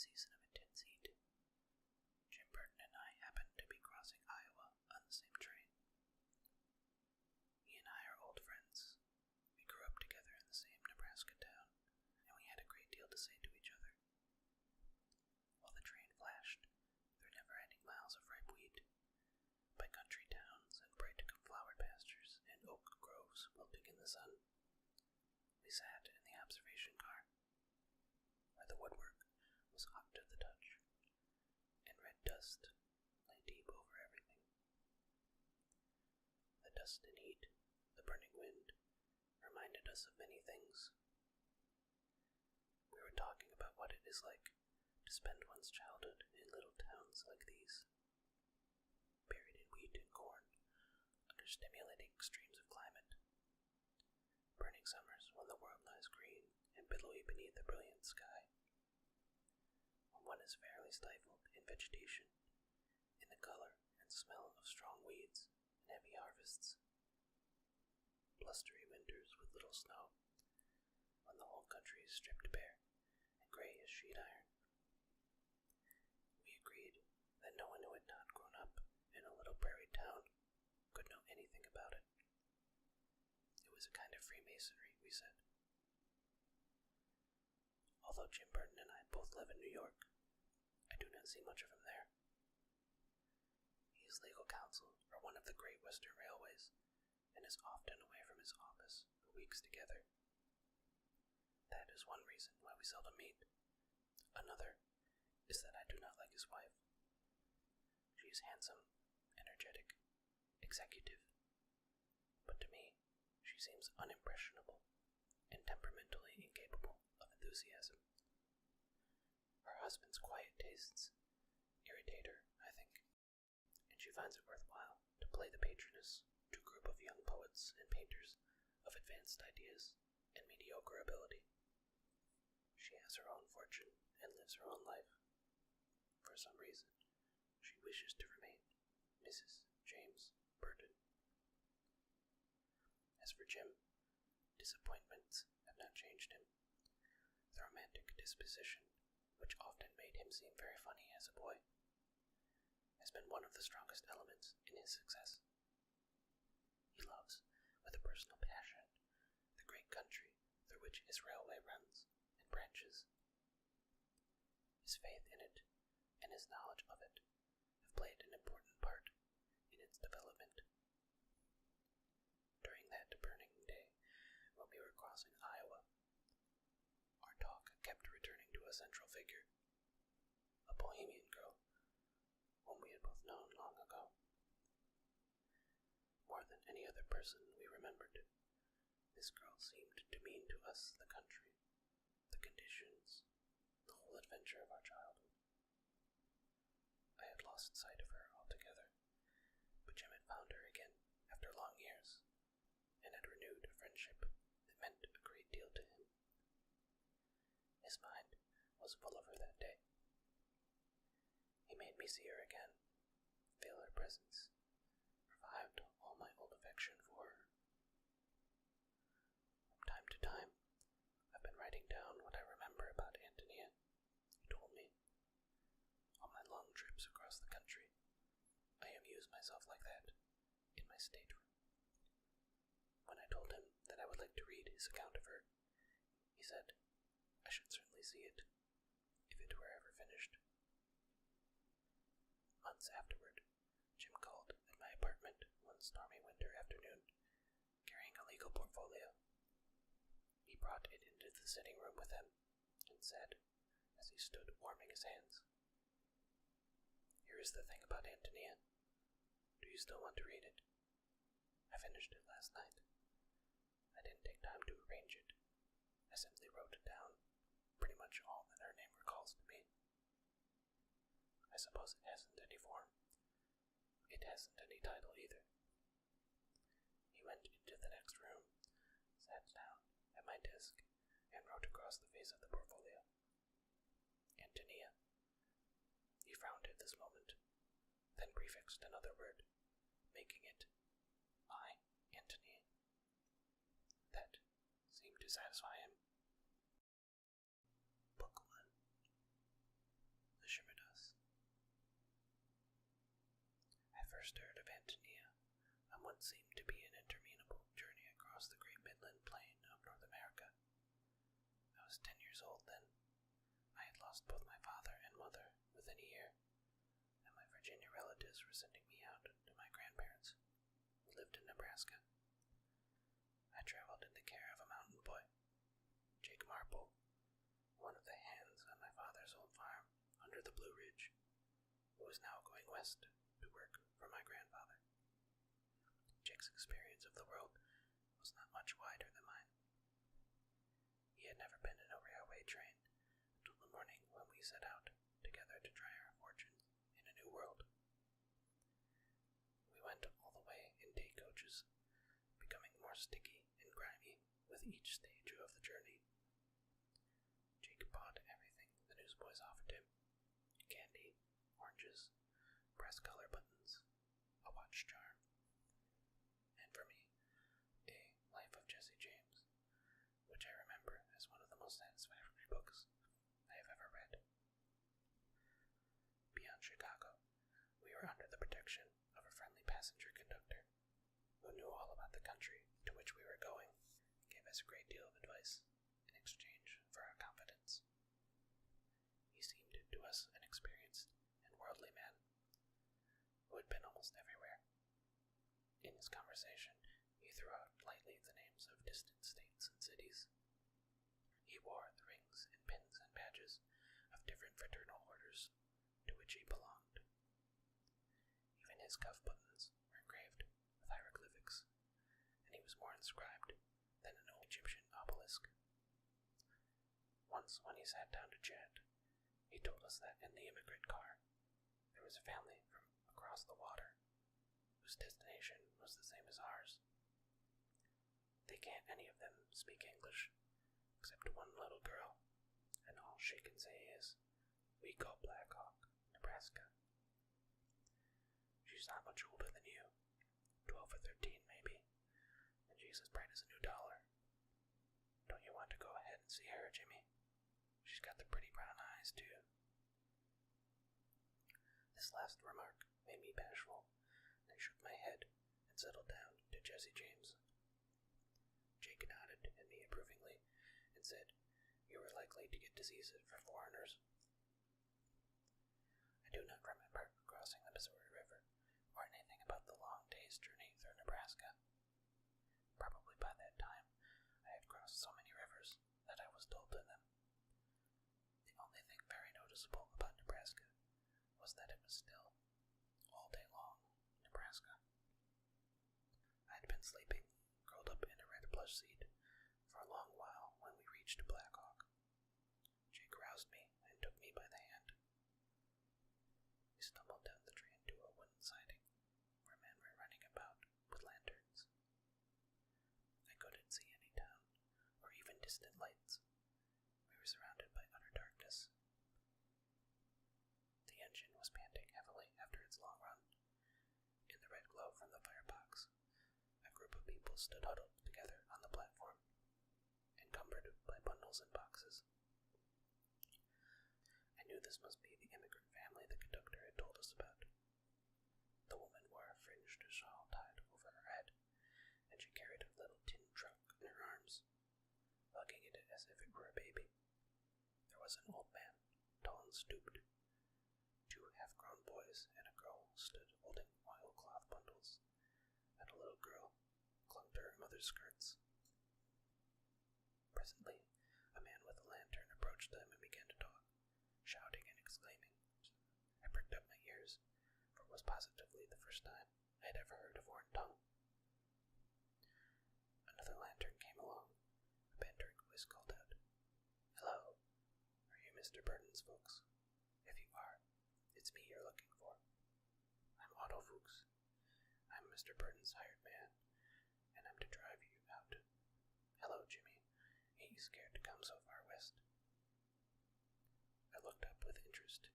season of intense heat. Jim Burton and I happened to be crossing Iowa on the same train. He and I are old friends. We grew up together in the same Nebraska town, and we had a great deal to say to each other. While the train flashed through never-ending miles of ripe wheat, by country towns and bright flowered pastures and oak groves wilting in the sun, we sat in the observation car, where the woodwork was hot to the touch, and red dust lay deep over everything. The dust and heat, the burning wind, reminded us of many things. We were talking about what it is like to spend one's childhood in little towns like these, buried in wheat and corn, under stimulating extremes of climate. Burning summers when the world lies green and billowy beneath a brilliant sky, when one is fairly stifled in vegetation, in the color and smell of strong weeds and heavy harvests. Blustery winters with little snow, when the whole country is stripped bare and gray as sheet iron. We agreed that no one who had not grown up in a little prairie town could know anything about it. It was a kind of Freemasonry, we said. Although Jim Burton and I both live in New York, I do not see much of him there. He is legal counsel for one of the Great Western Railways, and is often away from his office for weeks together. That is one reason why we seldom meet. Another is that I do not like his wife. She is handsome, energetic, executive, but to me, she seems unimpressionable and temperamentally incapable of enthusiasm. Her husband's quiet tastes irritate her, I think, and she finds it worthwhile to play the patroness to a group of young poets and painters of advanced ideas and mediocre ability. She has her own fortune and lives her own life. For some reason, she wishes to remain Mrs. James Burton. As for Jim, disappointments have not changed him. The romantic disposition, which often made him seem very funny as a boy, has been one of the strongest elements in his success. He loves, with a personal passion, the great country through which his railway runs and branches. His faith in it and his knowledge of it have played an important part in its development. During that burning day when we were crossing Iowa, our talk kept returning to a central figure, a bohemian girl whom we had both known long ago. More than any other person we remembered, this girl seemed to mean to us the country, the conditions, the whole adventure of our childhood. I had lost sight of her altogether, but Jim had found her again after long years, and had renewed a friendship that meant a great deal to him. His mind was full of her that day. He made me see her again, feel her presence, revived all my old affection for her. From time to time, I've been writing down what I remember about Ántonia, he told me. On my long trips across the country, I amuse myself like that, in my stateroom. When I told him that I would like to read his account of her, he said I should certainly see it, if it were ever finished. Months afterward, Jim called at my apartment one stormy winter afternoon, carrying a legal portfolio. He brought it into the sitting room with him, and said, as he stood warming his hands, "Here is the thing about Ántonia. Do you still want to read it? I finished it last night. I didn't take time to arrange it. I simply wrote it down, pretty much all that her name recalls to me. I suppose it hasn't any form. It hasn't any title either." He went into the next room, sat down at my desk, and wrote across the face of the portfolio, "Ántonia." He frowned at this moment, then prefixed another word, making it "my Ántonia." That seemed to satisfy him. Book 1. what seemed to be an interminable journey across the great midland plain of North America. I was 10 years old then. I had lost both my father and mother within a year, and my Virginia relatives were sending me out to my grandparents, who lived in Nebraska. I traveled in the care of a mountain boy, Jake Marple, one of the hands on my father's old farm under the Blue Ridge, who was now going west to work for my grandfather. Jake's experience of the world was not much wider than mine. He had never been in a railway train until the morning when we set out together to try our fortunes in a new world. We went all the way in day coaches, becoming more sticky and grimy with each stage of the journey. Jake bought everything the newsboys offered him: candy, oranges, breast collar buttons, a watch charm, and for me, a Life of Jesse James, which I remember as one of the most satisfactory books I have ever read. Beyond Chicago, we were under the protection of a friendly passenger conductor who knew all about the country to which we were going, and gave us a great deal of advice in exchange for our confidence. He seemed to us an experienced and worldly man who had been almost everywhere. In his conversation, he threw out lightly the names of distant states and cities. He wore the rings and pins and badges of different fraternal orders to which he belonged. Even his cuff buttons were engraved with hieroglyphics, and he was more inscribed than an old Egyptian obelisk. Once, when he sat down to chat, he told us that in the immigrant car there was a family from across the water whose destination was the same as ours. They can't any of them speak English, except one little girl, and all she can say is, "We go Black Hawk, Nebraska." She's not much older than you, 12 or 13 maybe, and she's as bright as a new dollar. Don't you want to go ahead and see her, Jimmy? She's got the pretty brown eyes, too. This last remark made me bashful, and I shook my head and settled down to Jesse James. Jake nodded at me approvingly and said, "You were likely to get diseases for foreigners." I do not remember crossing the Missouri River or anything about the long day's journey through Nebraska. Probably by that time I had crossed so many rivers that I was dull to them. The only thing very noticeable about Nebraska was that it was still, all day long, Nebraska. I had been sleeping, curled up in a red plush seat, for a long while when we reached Black Hawk. Jake roused me and took me by the hand. We stumbled down the train to a wooden siding, where men were running about with lanterns. I couldn't see any town, or even distant lights. We were surrounded by utter darkness. The engine was panting heavily after its long run. In the red glow from the firebox, a group of people stood huddled together on the platform, encumbered by bundles and boxes. I knew this must be the immigrant family the conductor had told us about. The woman wore a fringed shawl tied over her head, and she carried a little tin trunk in her arms, hugging it as if it were a baby. There was an old man, tall and stooped. Two half-grown boys and a girl stood holding oilcloth bundles, and a little girl clung to her mother's skirts. Presently, a man with a lantern approached them and began to talk, shouting and exclaiming. I pricked up my ears, for it was positively the first time I had ever heard a foreign tongue. Another lantern came along. A bantering voice called out, "Hello, are you Mr. Burton's folks? If you are, it's me you're looking for. I'm Otto Fuchs. I'm Mr. Burton's hired man, and I'm to drive you out. Hello, Jimmy. Ain't you scared to come so far west?" I looked up with interest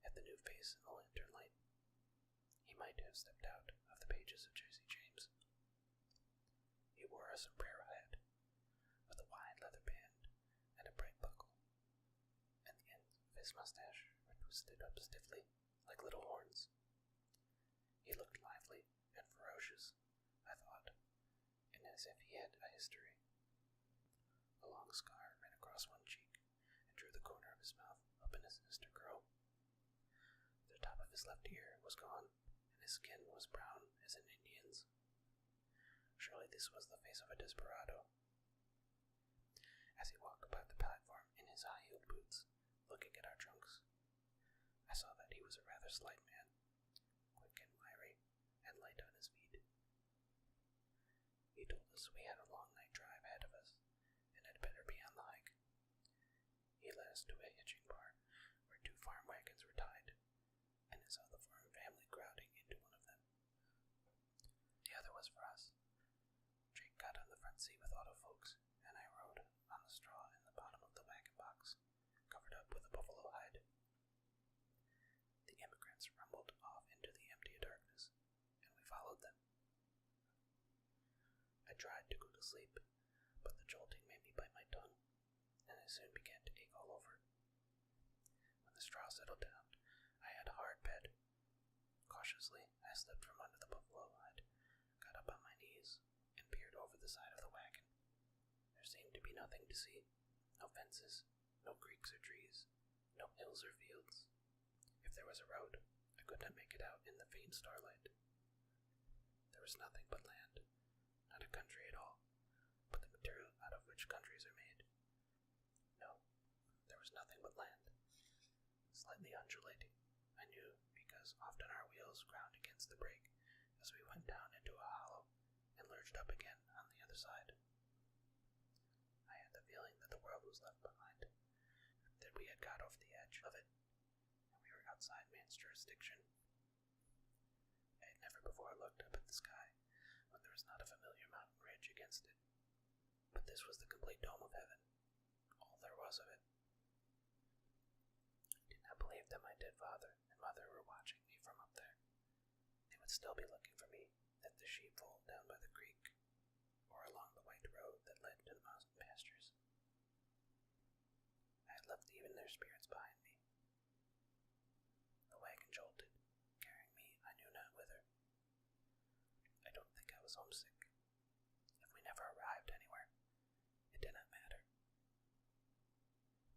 at the new face in the lantern light. He might have stepped out of the pages of Jesse James. He wore a sombrero hat, with a wide leather band and a bright buckle, and the ends of his mustache were twisted up stiffly, like little horns. He looked lively and ferocious, as if he had a history. A long scar ran across one cheek and drew the corner of his mouth up in a sinister curl. The top of his left ear was gone, and his skin was brown as an Indian's. Surely this was the face of a desperado. As he walked about the platform in his high-heeled boots, looking at our trunks, I saw that he was a rather slight man, quick and wiry, and light on his feet. He told us we had a long night drive ahead of us, and had better be on the hike. He led us to a hitching bar, where 2 farm wagons were tied, and I saw the farm family crowding into one of them. The other was for us. Jake got on the front seat with Otto folks, and I rode on the straw in the bottom of the wagon box, covered up with a buffalo hide. The immigrants rumbled off into the empty darkness, and we followed them. I tried to go to sleep, but the jolting made me bite my tongue, and I soon began to ache all over. When the straw settled down, I had a hard bed. Cautiously, I slipped from under the buffalo hide, got up on my knees, and peered over the side of the wagon. There seemed to be nothing to see. No fences, no creeks or trees, no hills or fields. If there was a road, I could not make it out in the faint starlight. There was nothing but land. Not a country at all, but the material out of which countries are made. No, there was nothing but land. Slightly undulating, I knew, because often our wheels ground against the brake as we went down into a hollow and lurched up again on the other side. I had the feeling that the world was left behind, that we had got off the edge of it, and we were outside man's jurisdiction. I had never before looked up at the sky when there was not a familiar mountain ridge against it, but this was the complete dome of heaven, all there was of it. I did not believe that my dead father and mother were watching me from up there. They would still be looking for me at the sheepfold down by the creek, or along the white road that led to the mountain pastures. I had left even their spirits behind me. The wagon jolted, carrying me I knew not whither. I don't think I was homesick. If we never arrived anywhere, it did not matter.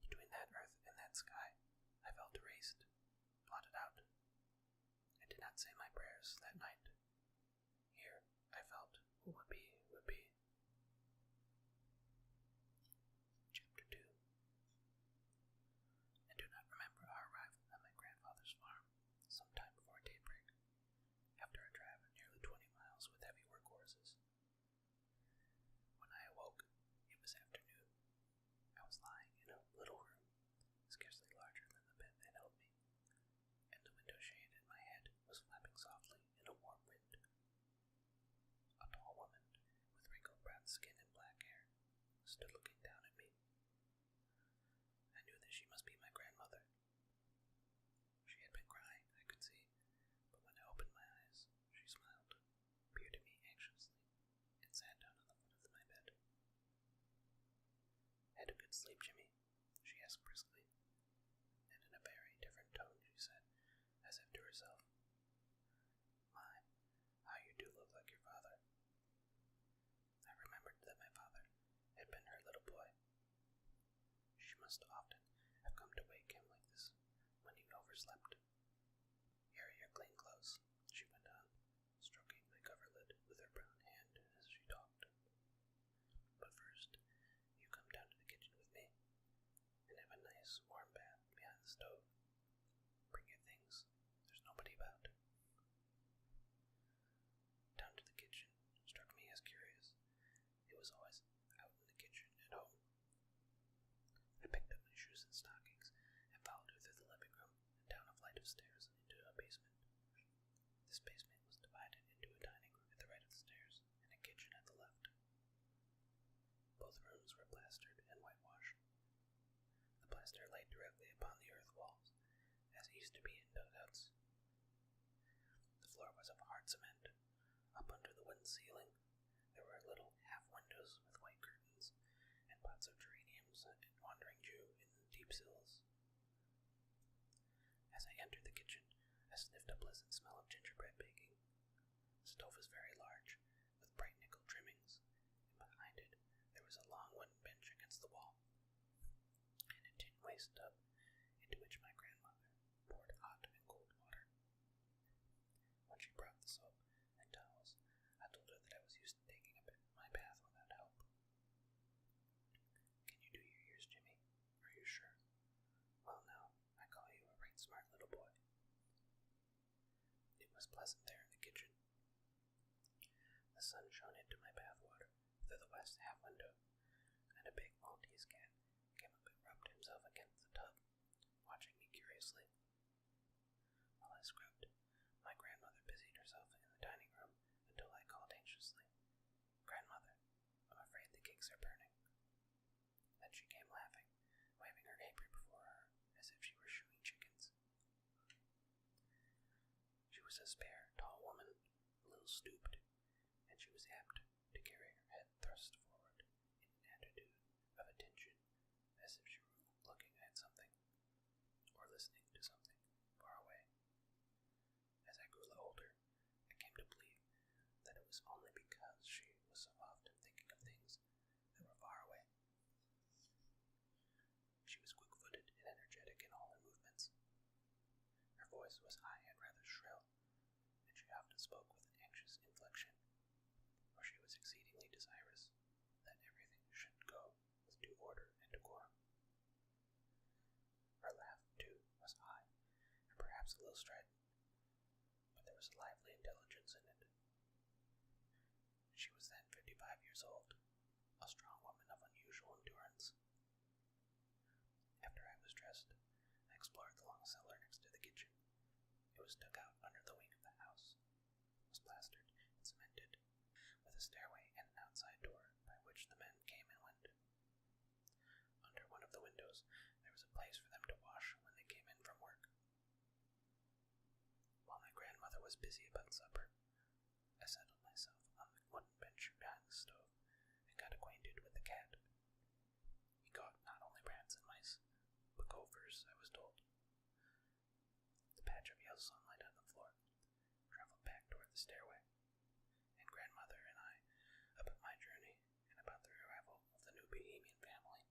Between that earth and that sky, I felt erased, blotted out. I did not say my prayers that night. Here, I felt what would be, would be. Chapter 2. I do not remember our arrival at my grandfather's farm, sometime before daybreak, after a drive of nearly 20 miles with heavy work horses. When I awoke, it was afternoon. I was lying in a little room, scarcely larger than the bed that held me, and the window shade at my head was flapping softly in a warm wind. A tall woman, with wrinkled brown skin and black hair, stood looking down at me. I knew that she must be my grandmother. She had been crying, I could see, but when I opened my eyes, she smiled, peered at me anxiously, and sat down on the foot of my bed. "Had a good sleep, Jimmy?" she asked briskly, and in a very different tone she said, as if to herself, "My, how you do look like your father." I remembered that my father had been her little boy. She must often have come to wake him like this when he overslept. "Here are your clean clothes," she went on, stroking my coverlid with her brown hand as she talked. "But first, you come down to the kitchen with me, and have a nice warm bath behind the stove. Bring your things, there's nobody about." Down to the kitchen struck me as curious. It was always out in the kitchen at home. I picked up my shoes and stockings and followed her through the living room and down a flight of stairs into a basement. This basement was divided into a dining room at the right of the stairs and a kitchen at the left. Both rooms were plastered and whitewashed. The plaster lay directly upon the earth walls, as it used to be in dugouts. The floor was of hard cement. Up under the wooden ceiling, there were little half-windows with white curtains, and pots of geraniums and wandering Jew in the deep sills. As I entered the kitchen, I sniffed a pleasant smell of gingerbread baking. The stove was very large, with bright nickel trimmings, when she brought the soap and towels, I told her that I was used to taking my bath without help. Can you do your ears, Jimmy? Are you sure? Well, now, I call you a right smart little boy. It was pleasant there in the kitchen. The sun shone into my bathwater through the west half window, and a big Maltese cat came up and rubbed himself against the tub, watching me curiously. While I scrubbed, my grandmother busied herself in the dining room until I called anxiously, "Grandmother, I'm afraid the cakes are burning." Then she came laughing, waving her apron before her as if she were shooing chickens. She was a spare, tall woman, a little stooped, and she was apt to carry her head thrust forward in an attitude of attention, as if she were looking at something, or listening to something, far away. As I grew older, I came to believe that it was only because she was so often thinking of things that were far away. She was quick-footed and energetic in all her movements. Her voice was high and rather shrill, and she often spoke with an anxious inflection, for she was exceedingly desirous that everything should go with due order and decorum. Her laugh, too, was high, and perhaps a little strident, but there was a lively intelligence in it. She was then 55 years old, a strong woman of unusual endurance. After I was dressed, I explored the long cellar next to the kitchen. It was dug out under the wing of the house, was plastered and cemented, with a stairway and an outside door by which the men came and went. Under one of the windows, there was a place for them to wash when they came in from work. While my grandmother was busy about supper, I settled myself on the wooden bench behind the stove and got acquainted with the cat. He caught not only rats and mice, but gophers, I was told. The patch of yellow sunlight on the floor traveled back toward the stairway, and grandmother and I about my journey and about the arrival of the new Bohemian family.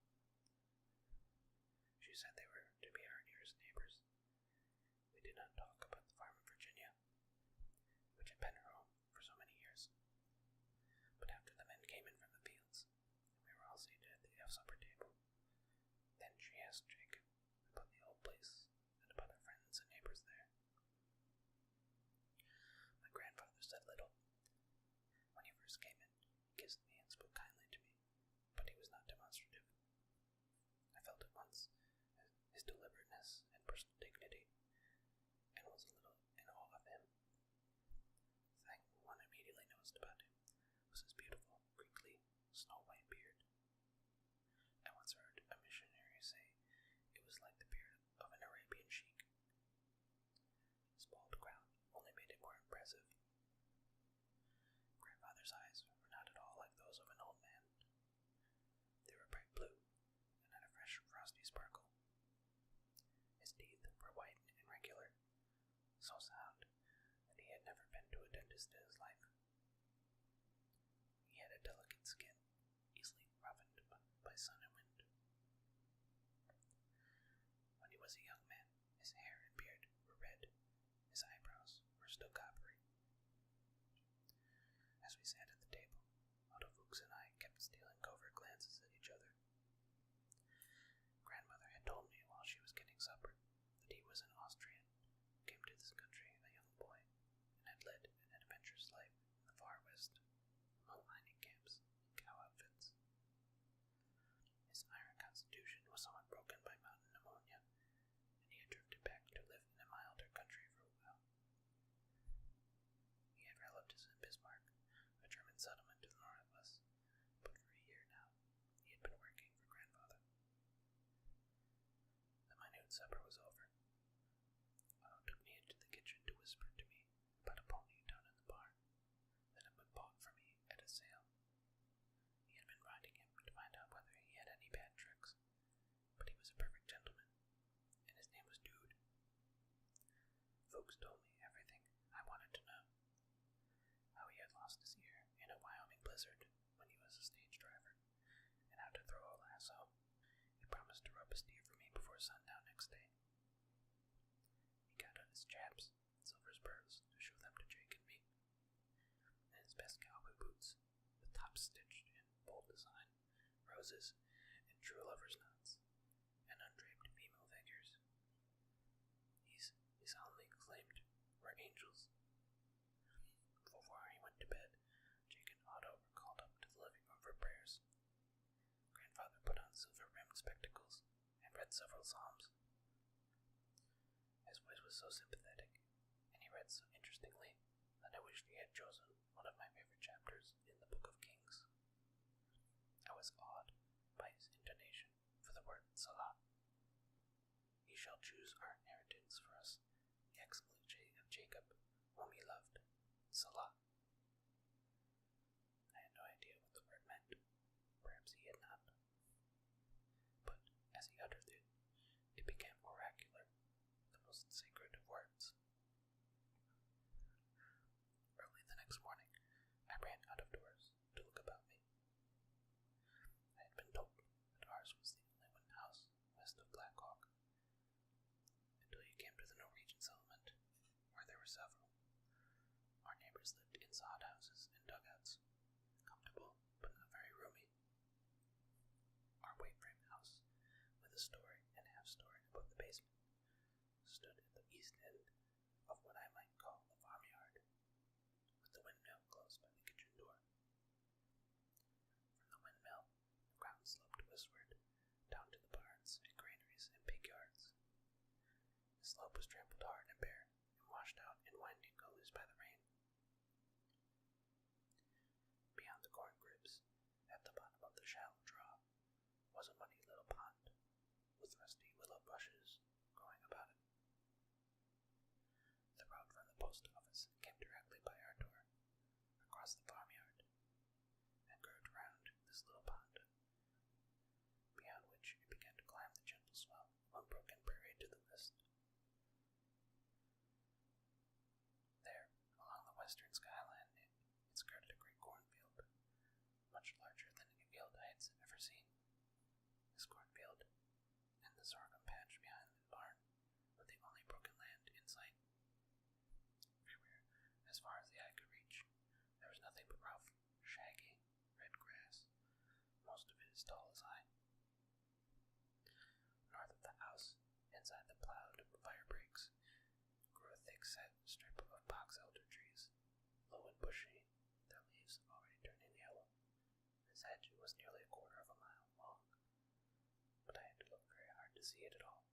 She said they were to be our nearest neighbors. We did not talk about the farm in Virginia, which had been her home for so many years. But after the men came in from the fields, and we were all seated at the supper table, then she asked Jacob about the old place and about our friends and neighbors there. My grandfather said little. When he first came in, he kissed me and spoke kindly to me, but he was not demonstrative. I felt at once his deliberateness and personal dignity, and was a little in awe of him. The thing one immediately noticed about him was his beautiful, crinkly, snow-white beard. I once heard a missionary say it was like the beard of an Arabian sheik. His bald crown only made it more impressive. Grandfather's eyes were not at all like those of an old man. They were bright blue and had a fresh, frosty sparkle. His teeth were white and regular, so sound that he had never been to a dentist in his life. He had a delicate skin, easily roughened by sun and wind. When he was a young man, his hair and beard were red, his eyebrows were still coppery. As we sat at the table, Otto Fuchs and I kept stealing covert glances at each other. Grandmother had told me while she was getting supper that he was an Austrian who came to this country a young boy and had led an adventurous life in the far west among mining camps and cow outfits. His iron constitution was somewhat broken by mountain pneumonia, and he had drifted back to live in a milder country for a while. He had relatives in Bismarck, a German settlement to the north of us, but for a year now he had been working for grandfather. The minute supper was over, Otto took me into the kitchen to whisper to me about a pony down in the barn that had been bought for me at a sale. He had been riding him to find out whether he had any bad tricks, but he was a perfect gentleman, and his name was Dude. Folks told me everything I wanted to know. How he had lost his ear in a Wyoming blizzard when he was a stage driver, and how to throw a lasso. He promised to rope a steer for me before sundown next day. He got out his chaps and silver spurs to show them to Jacob. maps stitched in bold design, roses, and true lovers' knots, and undraped female figures. These, he solemnly claimed, were angels. Before he went to bed, Jake and Otto were called up to the living room for prayers. Grandfather put on silver-rimmed spectacles and read several psalms. His voice was so sympathetic, and he read so interestingly, that I wished he had chosen one of my favorite chapters in the Book of Kings. I was awed by his intonation for the word Salah. He shall choose our inheritance for us, the exploit of Jacob, whom he loved. Salah. I had no idea what the word meant. Perhaps he had not. But as he uttered it, it became oracular, the most sacred of words. Early the next morning, I ran out of doors to look about me. I had been told that ours was the only wooden house west of Black Hawk, until you came to the Norwegian settlement, where there were several. Our neighbors lived in sod houses and dugouts, comfortable but not very roomy. Our white-frame house, with a story and a half-story above the basement, stood at the east end of what I might call the farmyard, with the windmill close by the kitchen door. From the windmill, the ground sloped westward, down to the barns and granaries and pig yards. The slope was trampled hard and bare, and washed out in winding gullies by the rain. Beyond the corn cribs, at the bottom of the shallow draw, was a muddy little pond, with rusty willow bushes growing about it. The road from the post office came directly by our door, across the farmyard, and curved round this little pond, beyond which it began to climb the gentle swell of unbroken prairie to the west. There, along the western skyline, it skirted a great cornfield, much larger than any field I had ever seen. This cornfield, and the sorghum patch behind the barn, were the only broken land in sight. Everywhere, as far as the eye could reach, there was nothing but rough, shaggy, red grass, most of it as tall as I. North of the house, inside the plowed fire breaks, grew a thick-set strip of box elder trees, low and bushy, their leaves already turning yellow. This hedge was nearly a quarter of a mile long, but I had to look very hard to see it at all.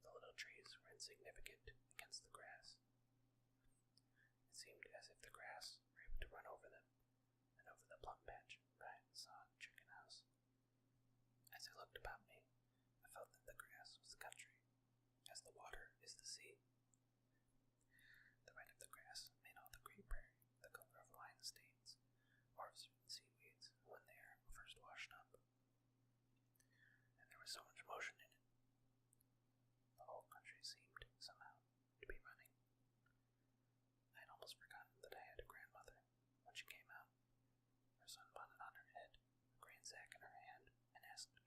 The little trees were insignificant against the grass. It seemed as if the grass were able to run over them, and over the plum patch behind the sod chicken house. As I looked about me, I felt that the grass was the country, as the water is the sea. The red of the grass made all the green prairie the color of wine stains, or of certain seaweeds when they are first washed up. And there was so much motion in it. The whole country seemed, somehow, to be running. I had almost forgotten that I had a grandmother when she came out, her sunbonnet on her head, a grain sack in her hand, and asked me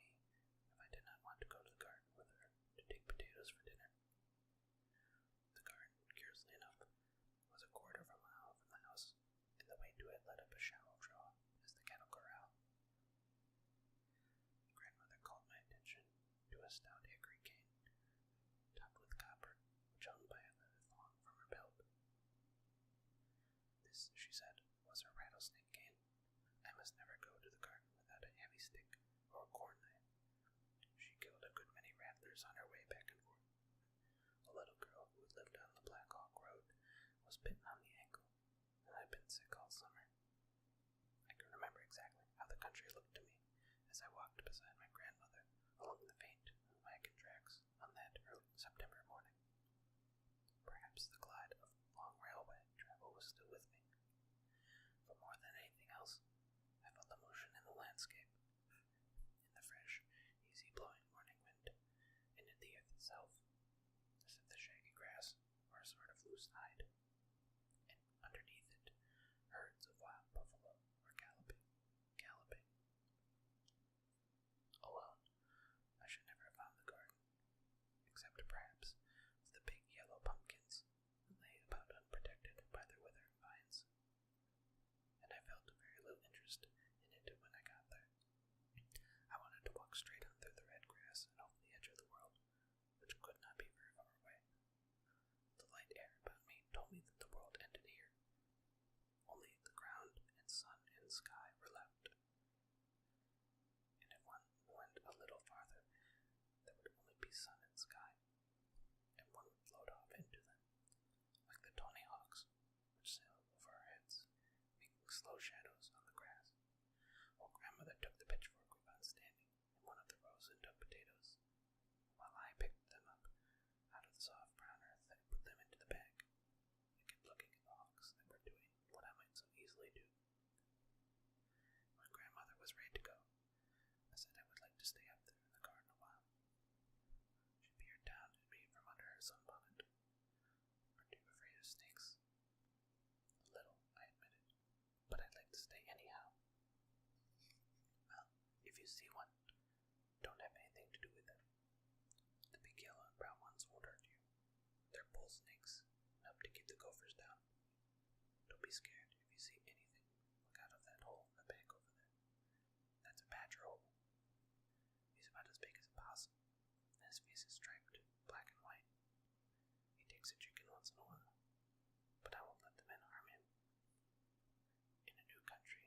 if I did not want to go to the garden with her to dig potatoes for dinner. The garden, curiously enough, was a quarter of a mile from the house, and the way to it led up a shallow draw as the cattle corral. Grandmother called my attention to a stout hickory cane, topped with copper, which hung by a leather thong from her belt. This, she said, was her rattlesnake cane. I must never go to the garden without a heavy stick or a corn knife. She killed a good many rattlers on her way back and forth. A little girl who had lived on the Black Hawk Road was bitten on the ankle, and I'd been sick all summer. I can remember exactly how the country looked to me as I walked beside my grandmother along the faint wagon tracks on that early September morning. Perhaps the glide of long railway travel was still with me, but more than anything else, I felt the motion in the landscape, in the fresh, easy-blowing morning wind, and in the earth itself, as if the shaggy grass were a sort of loose hide, and underneath it, herds of wild buffalo were galloping. Alone, I should never have found the garden, except perhaps with the big yellow pumpkins that lay about unprotected by their withered vines. And I felt very little interest interest in it when I got there. I wanted to walk straight on through the red grass and over the edge of the world, which could not be very far away. The light air about me told me that the world ended here. Only the ground and sun and sky were left. And if one went a little farther, there would only be sun and sky, and one would float off into them, like the Tony Hawks, which sailed over our heads, making slow shadows on the grass, while grandmother took the pitchfork we found standing in one of the rows and dug potatoes, while I picked them up out of the soft brown earth and put them into the bag. I kept looking at the hawks that were doing what I might so easily do. When grandmother was ready to go, I said I would like to stay up there in the garden a while. She peered down at me from under her sunbonnet. Aren't you afraid of snakes? A little, I admitted, but I'd like to stay anyhow. Well, if you see one, don't have anything to do with them. The big yellow and brown ones won't hurt you. They're bull snakes, and help to keep the gophers down. Don't be scared if you see anything. Look out of that hole in the bank over there. That's a badger hole. He's about as big as a possum, and his face is striped, black and white. He takes a chicken once in a while, but I won't let the men harm him. In a new country,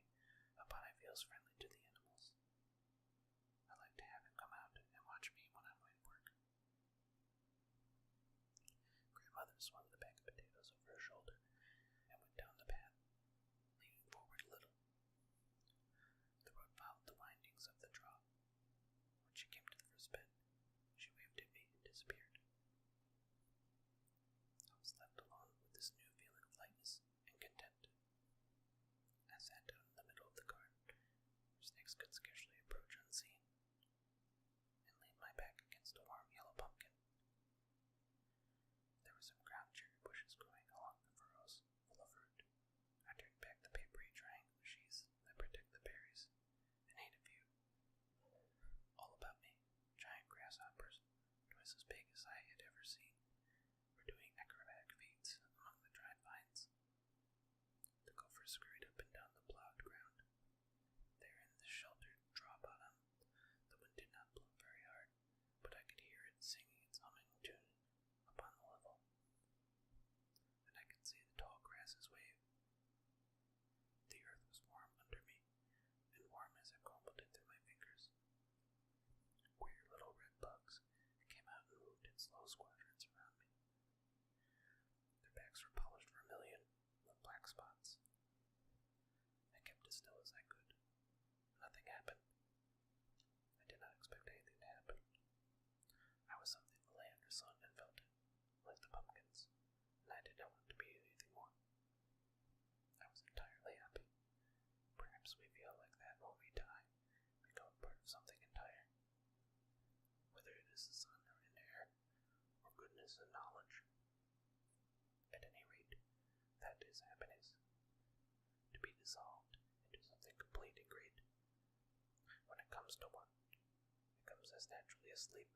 a body feels friendly to the animals. I like to have him come out and watch me when I'm at work. Grandmother swung the bag of potatoes over her shoulder and went down the path, leaning forward a little. The road followed the windings of the draw. When she came to the first bend, she waved at me and disappeared. I was left alone with this new feeling of lightness and content. I sat down in the middle of the garden, where snakes could scarcely approach unseen, and leaned my back against a warm yellow pumpkin. There were some ground cherry bushes growing along the furrows, full of fruit. I turned back the papery triangular sheaths that protect the berries, and ate a few. All about me, giant grasshoppers, twice as big as I had ever seen, were doing acrobatic feats among the dried vines. The gophers scurried up and down the plowed ground. There in the sheltered draw bottom, the wind did not blow very hard, but I could hear it singing its humming tune upon the level, and I could see the tall grasses wave. The earth was warm under me, and warm as I crumbled it through my fingers. Queer little red bugs came out and moved in slow squadrons around me. Their backs were polished vermilion with black spots. I kept as still as I could. Nothing happened. I did not expect anything to happen. I was something the land or sun and felt it, like the pumpkins, and I did not want to be anything more. I was entirely happy. Perhaps we feel like that when we die, become part of something entire. Whether it is the sun or in air, or goodness and knowledge. At any rate, that is happiness. To be dissolved into something complete and great. When it comes to one, it comes as naturally as sleep,